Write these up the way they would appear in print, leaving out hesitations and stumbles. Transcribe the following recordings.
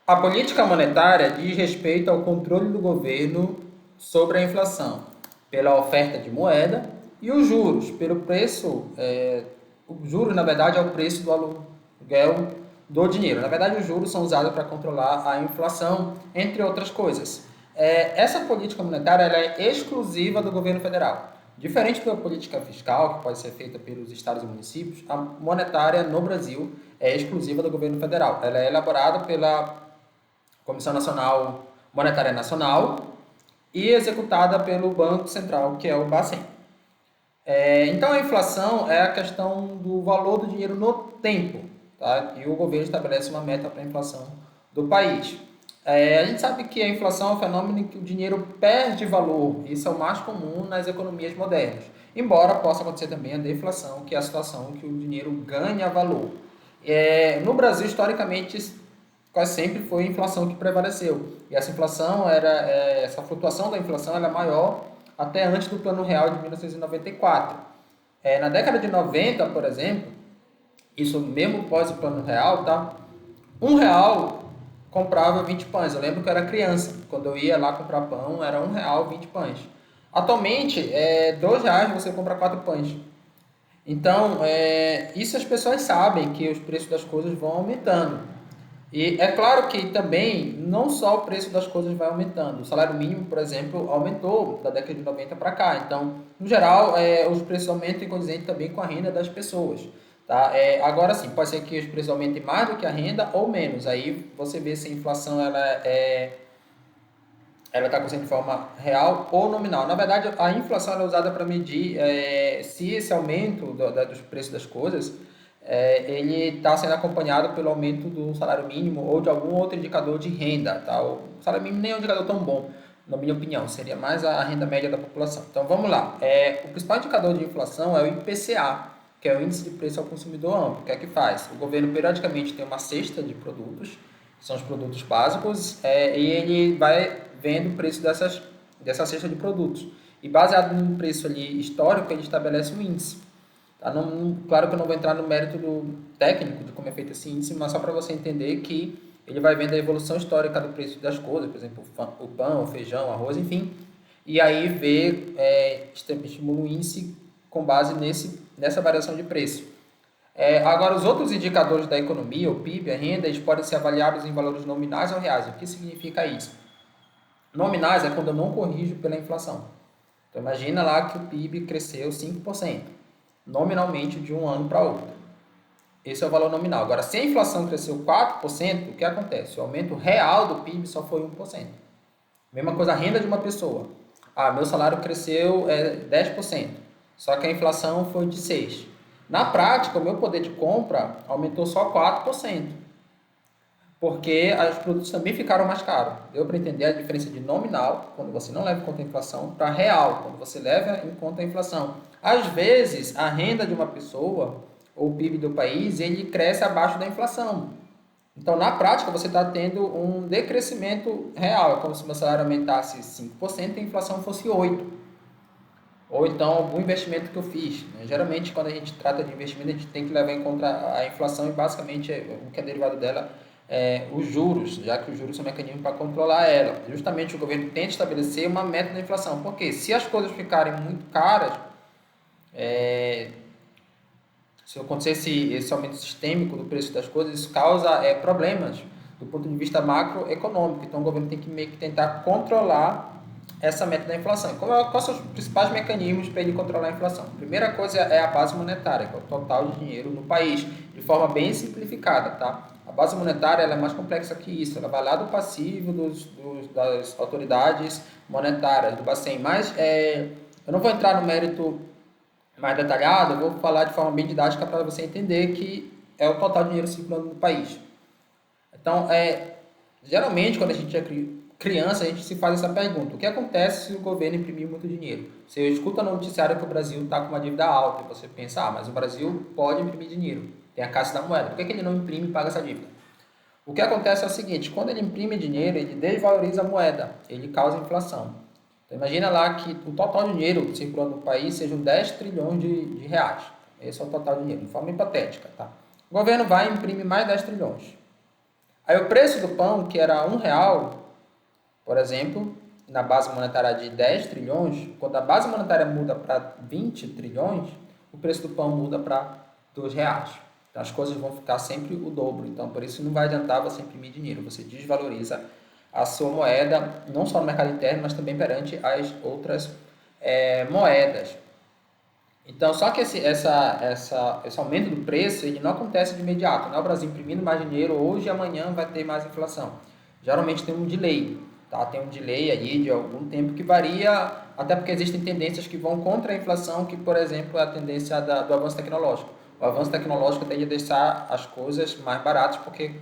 A política monetária diz respeito ao controle do governo sobre a inflação, pela oferta de moeda e os juros, pelo preço. O juros, na verdade, é o preço do aluguel do dinheiro. Na verdade, os juros são usados para controlar a inflação, entre outras coisas. Essa política monetária ela é exclusiva do governo federal. Diferente da política fiscal, que pode ser feita pelos estados e municípios, a monetária no Brasil é exclusiva do governo federal. Ela é elaborada pela Comissão Nacional Monetária Nacional e executada pelo Banco Central, que é o Bacen. Então, a inflação é a questão do valor do dinheiro no tempo, tá? E o governo estabelece uma meta para a inflação do país. A gente sabe que a inflação é um fenômeno em que o dinheiro perde valor. Isso é o mais comum nas economias modernas. Embora possa acontecer também a deflação, que é a situação que o dinheiro ganha valor. No Brasil, historicamente, quase sempre foi a inflação que prevaleceu. E essa inflação essa flutuação da inflação era maior até antes do Plano Real de 1994. Na década de 90, por exemplo, isso mesmo pós o Plano Real, tá? R$ 1 comprava 20 pães. Eu lembro que eu era criança, quando eu ia lá comprar pão, era R$ 1, 20 pães. Atualmente, R$ 2 você compra 4 pães. Então, isso as pessoas sabem que os preços das coisas vão aumentando. E é claro que também não só o preço das coisas vai aumentando. O salário mínimo, por exemplo, aumentou da década de 90 para cá. Então, no geral, os preços aumentam em condizente também com a renda das pessoas. Tá? Agora sim, pode ser que os preços aumentem mais do que a renda ou menos. Aí você vê se a inflação ela está acontecendo de forma real ou nominal. Na verdade, a inflação é usada para medir se esse aumento dos preços das coisas ele está sendo acompanhado pelo aumento do salário mínimo ou de algum outro indicador de renda. Tá? O salário mínimo nem é um indicador tão bom, na minha opinião, seria mais a renda média da população. Então vamos lá. O principal indicador de inflação é o IPCA, que é o Índice de Preço ao Consumidor Amplo. O que é que faz? O governo periodicamente tem uma cesta de produtos, que são os produtos básicos, e ele vai vendo o preço dessa cesta de produtos. E baseado no preço ali histórico, ele estabelece um índice. Tá? Claro que eu não vou entrar no mérito do técnico de como é feito esse índice, mas só para você entender que ele vai vendo a evolução histórica do preço das coisas, por exemplo, o pão, o feijão, o arroz, enfim, e aí estimula o índice com base nessa variação de preço. Agora, os outros indicadores da economia, o PIB, a renda, eles podem ser avaliados em valores nominais ou reais. O que significa isso? Nominais é quando eu não corrijo pela inflação. Então, imagina lá que o PIB cresceu 5%, nominalmente de um ano para outro. Esse é o valor nominal. Agora, se a inflação cresceu 4%, o que acontece? O aumento real do PIB só foi 1%. Mesma coisa a renda de uma pessoa. Meu salário cresceu 10%, só que a inflação foi de 6%. Na prática, o meu poder de compra aumentou só 4%, porque os produtos também ficaram mais caros. Deu para entender a diferença de nominal, quando você não leva em conta a inflação, para real, quando você leva em conta a inflação. Às vezes, a renda de uma pessoa, ou o PIB do país, ele cresce abaixo da inflação. Então, na prática, você está tendo um decrescimento real. É como se o meu salário aumentasse 5% e a inflação fosse 8%. Ou então, algum investimento que eu fiz. Geralmente, quando a gente trata de investimento, a gente tem que levar em conta a inflação e, basicamente, o que é derivado dela os juros, já que os juros são um mecanismo para controlar ela. Justamente o governo tenta estabelecer uma meta da inflação. Porque se as coisas ficarem muito caras, se acontecer esse aumento sistêmico do preço das coisas, isso causa problemas do ponto de vista macroeconômico. Então, o governo tem que meio que tentar controlar essa meta da inflação. Quais são os principais mecanismos para ele controlar a inflação? A primeira coisa é a base monetária, que é o total de dinheiro no país, de forma bem simplificada. Tá? A base monetária ela é mais complexa que isso. Ela vai lá do passivo das autoridades monetárias, do Bacen. Mas eu não vou entrar no mérito mais detalhado, eu vou falar de forma bem didática para você entender que é o total de dinheiro circulando no país. Então, geralmente, quando a gente é criança, a gente se faz essa pergunta: o que acontece se o governo imprimir muito dinheiro? Você escuta no noticiário que o Brasil está com uma dívida alta e você pensa, mas o Brasil pode imprimir dinheiro, tem a Caixa da Moeda, por que ele não imprime e paga essa dívida? O que acontece é o seguinte: quando ele imprime dinheiro, ele desvaloriza a moeda, ele causa inflação. Então, imagina lá que o total de dinheiro circulando no país sejam 10 trilhões de reais. Esse é o total de dinheiro, de forma hipotética. Tá? O governo vai e imprime mais 10 trilhões. Aí o preço do pão, que era R$ 1, por exemplo, na base monetária de 10 trilhões, quando a base monetária muda para 20 trilhões, o preço do pão muda para R$ 2. Então as coisas vão ficar sempre o dobro. Então por isso não vai adiantar você imprimir dinheiro, você desvaloriza a sua moeda, não só no mercado interno, mas também perante as outras moedas. Então, só que esse aumento do preço ele não acontece de imediato. Não é o Brasil imprimindo mais dinheiro, hoje e amanhã vai ter mais inflação. Geralmente tem um delay, tá? Tem um delay aí de algum tempo que varia, até porque existem tendências que vão contra a inflação, que, por exemplo, é a tendência do avanço tecnológico. O avanço tecnológico tende a deixar as coisas mais baratas porque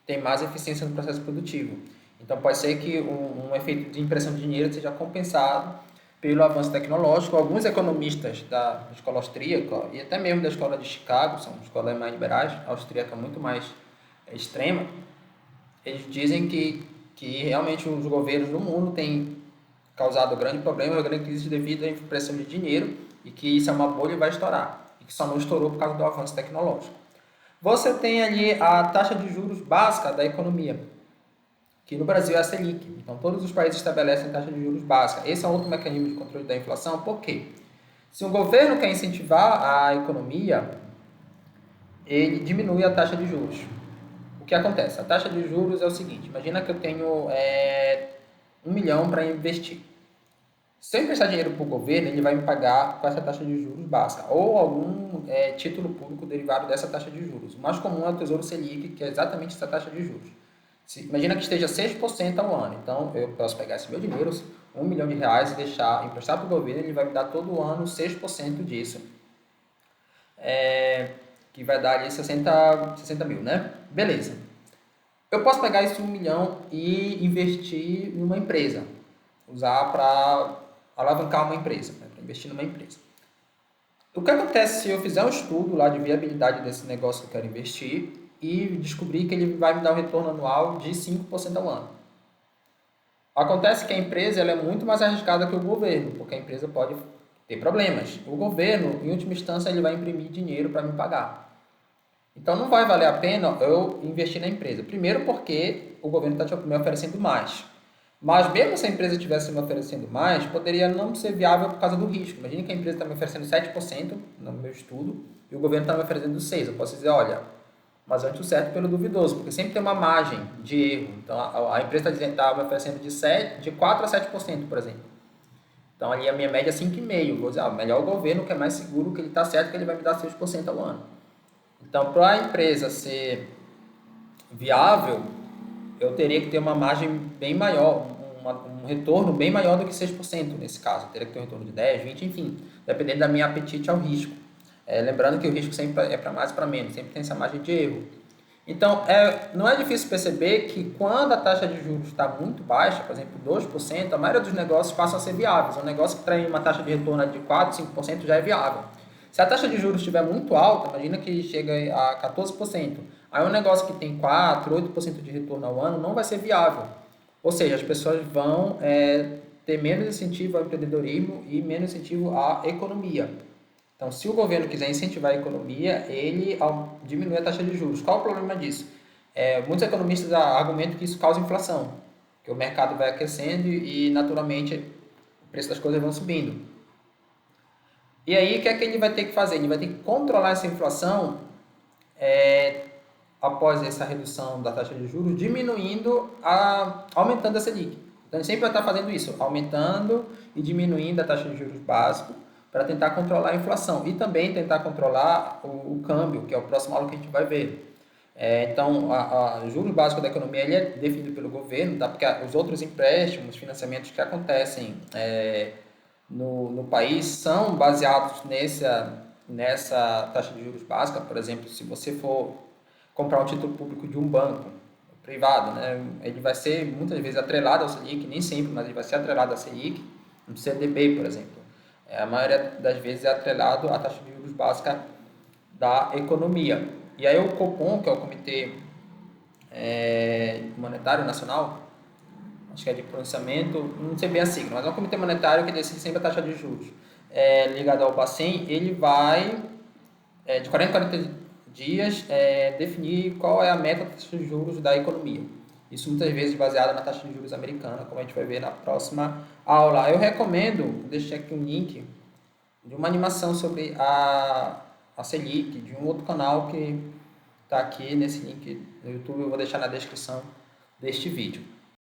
tem mais eficiência no processo produtivo. Então, pode ser que um efeito de impressão de dinheiro seja compensado pelo avanço tecnológico. Alguns economistas da escola austríaca e até mesmo da escola de Chicago, são escolas mais liberais, a austríaca muito mais extrema, eles dizem que realmente os governos do mundo têm causado grande problema, grande crise devido à impressão de dinheiro e que isso é uma bolha e vai estourar. E que só não estourou por causa do avanço tecnológico. Você tem ali a taxa de juros básica da economia, que no Brasil é a Selic. Então, todos os países estabelecem taxa de juros básica. Esse é outro mecanismo de controle da inflação. Por quê? Se um governo quer incentivar a economia, ele diminui a taxa de juros. O que acontece? A taxa de juros é o seguinte: imagina que eu tenho 1 milhão para investir. Se eu emprestar dinheiro para o governo, ele vai me pagar com essa taxa de juros básica ou algum título público derivado dessa taxa de juros. O mais comum é o Tesouro Selic, que é exatamente essa taxa de juros. Imagina que esteja 6% ao ano. Então, eu posso pegar esse meu dinheiro, R$ 1 milhão, e emprestar para o governo, ele vai me dar todo ano 6% disso. Que vai dar ali 60 mil, né? Beleza. Eu posso pegar esse 1 milhão e investir em uma empresa. Usar para alavancar uma empresa, né? Para investir numa empresa. O que acontece se eu fizer um estudo lá de viabilidade desse negócio que eu quero investir e descobrir que ele vai me dar um retorno anual de 5% ao ano? Acontece que a empresa ela é muito mais arriscada que o governo, porque a empresa pode ter problemas. O governo, em última instância, ele vai imprimir dinheiro para me pagar. Então não vai valer a pena eu investir na empresa. Primeiro porque o governo está me oferecendo mais. Mas mesmo se a empresa estivesse me oferecendo mais, poderia não ser viável por causa do risco. Imagine que a empresa está me oferecendo 7% no meu estudo e o governo está me oferecendo 6%. Eu posso dizer, olha, mas antes o certo pelo duvidoso, porque sempre tem uma margem de erro. Então a empresa está me oferecendo de 4% a 7%, por exemplo. Então ali a minha média é 5,5%. Vou dizer, melhor o governo, que é mais seguro, que ele está certo, que ele vai me dar 6% ao ano. Então, para a empresa ser viável, eu teria que ter uma margem bem maior, um retorno bem maior do que 6% nesse caso. Eu teria que ter um retorno de 10, 20, enfim, dependendo da minha apetite ao risco. Lembrando que o risco sempre é para mais e para menos, sempre tem essa margem de erro. Então, não é difícil perceber que quando a taxa de juros está muito baixa, por exemplo, 2%, a maioria dos negócios passam a ser viáveis. Um negócio que traz uma taxa de retorno de 4, 5% já é viável. Se a taxa de juros estiver muito alta, imagina que chega a 14%, aí um negócio que tem 4, 8% de retorno ao ano não vai ser viável. Ou seja, as pessoas vão ter menos incentivo ao empreendedorismo e menos incentivo à economia. Então, se o governo quiser incentivar a economia, ele diminui a taxa de juros. Qual o problema disso? Muitos economistas argumentam que isso causa inflação, que o mercado vai aquecendo e, naturalmente, o preço das coisas vão subindo. E aí, o que é que ele vai ter que fazer? Ele vai ter que controlar essa inflação após essa redução da taxa de juros, aumentando a Selic. Então, ele sempre vai estar fazendo isso, aumentando e diminuindo a taxa de juros básico para tentar controlar a inflação e também tentar controlar o câmbio, que é o próximo aula que a gente vai ver. Então, o juros básico da economia ele é definido pelo governo, tá? Porque os outros empréstimos, financiamentos que acontecem no país são baseados nessa taxa de juros básica. Por exemplo, se você for comprar um título público de um banco privado, né, ele vai ser muitas vezes atrelado ao Selic, nem sempre, mas ele vai ser atrelado ao Selic, no CDB, por exemplo. A maioria das vezes é atrelado à taxa de juros básica da economia. E aí o Copom, que é o Comitê Monetário Nacional, acho que é de pronunciamento, não sei bem a sigla, mas é um comitê monetário que decide sempre a taxa de juros ligado ao Bacen, ele vai de 40 dias definir qual é a meta da taxa de juros da economia. Isso muitas vezes baseado na taxa de juros americana, como a gente vai ver na próxima aula. Eu recomendo, deixei aqui um link de uma animação sobre a Selic, de um outro canal que está aqui nesse link no YouTube, eu vou deixar na descrição deste vídeo.